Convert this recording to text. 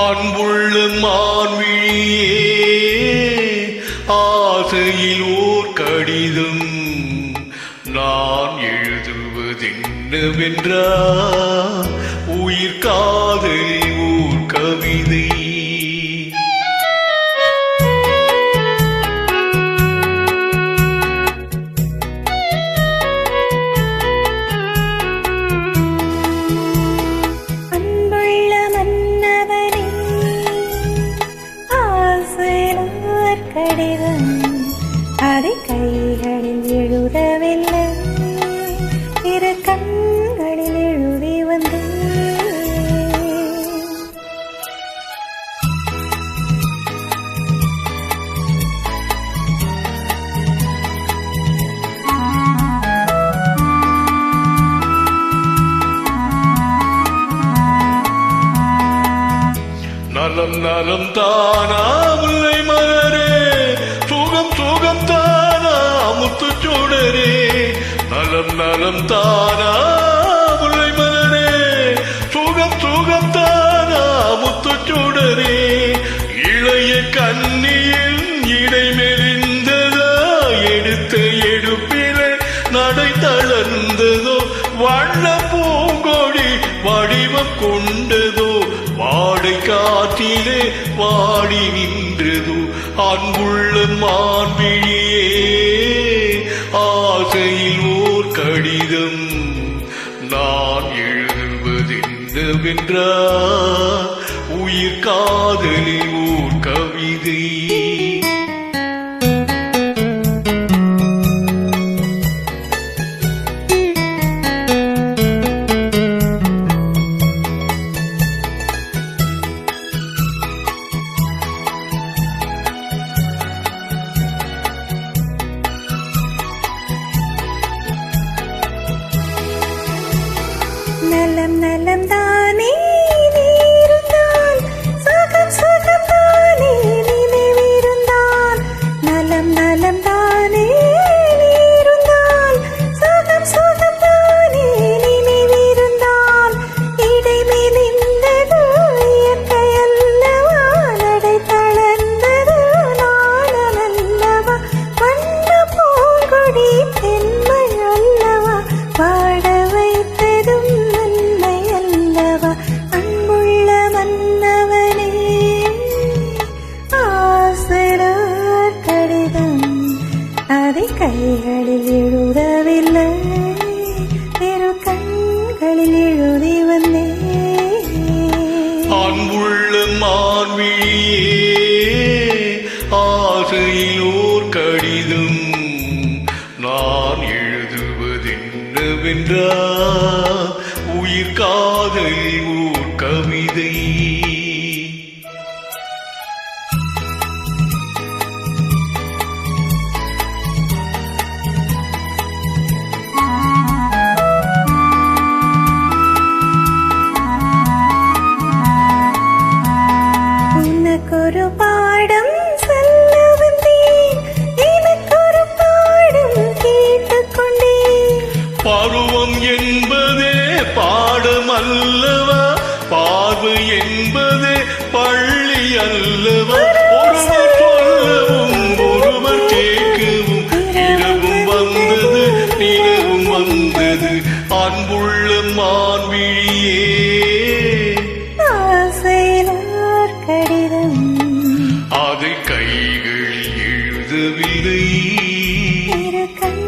அன்புள்ள மான்விழியே ஆசையில் ஓர் கடிதம் நான் எழுதுவதென்னவென்றா உயிர் காதலில் ஓர் கவிதை. அதை கைகளில் எழுதவில்லை, இரு கண்களில் எழுதி வந்தேன். நலம் நலம் தானா முல்லை மலரே, சுகம் சுகம் தானா முத்துச்சூடரே. நலம் நலம் தானா முல்லை மலரே, சுகம் சுகம் தானா முத்துச்சூடரே. இளைய கண்ணியில் இடை மெலிந்ததா, எடுத்த எடுப்பிலே நடை தளர்ந்ததோ, வண்ண பூங்கொடி வடிவம் கொண்டதோ, வாடை காற்றிலே வாடி நின்றதோ. அன்புள்ள மான்விழியே ஆசையில் ஓர் கடிதம் நான் எழுதுவதென்னவென்றா உயிர் காதலில் ஓர் கவிதை. நலம் நலம் தானே நீ இருந்தால், சுகம் சுகம் தானே நினைவிருந்தால். நலம் நலம் தானே நீ இருந்தால், சுகம் சுகம் தானே நினைவிருந்தால். இடை மெலிந்தது இயற்கை அல்லவா, நடை தளர்ந்தது நாணம் அல்லவா. வண்ண பூங்கொடி பெண்மை அல்லவா, பாட வைத்ததும் நன்மை அல்லவா. அன்புள்ள மன்னவனே ஆசையார் கடிதம், அதை கைகளில் எழுதவில்லை, இரு கண்களில் எழுதி வந்தேன். அன்புள்ள மான்விழியே ஆசையில் ஓர் கடிதம் நான் எழுதுவதென்னவென்றா உயிர் காதலில் ஓர் கவிதை. உனக்கொரு பாடம் சொல்ல வந்தேன், எனக்கொரு பாடம் கேட்டுக்கொண்டேன். பருவம் என்பதே பாடம் அல்லவா, பார்வை என்பதே பள்ளி அல்லவா. ஒருவர் சொல்லவும் ஒருவர் கேட்கவும், இரவும் வந்தது நிலவும் வந்தது. அன்புள்ள மான்விழியே ஆசையில் ஓர் கடிதம், அதை கைகளில் எழுதவில்லை, இரு கண்களில்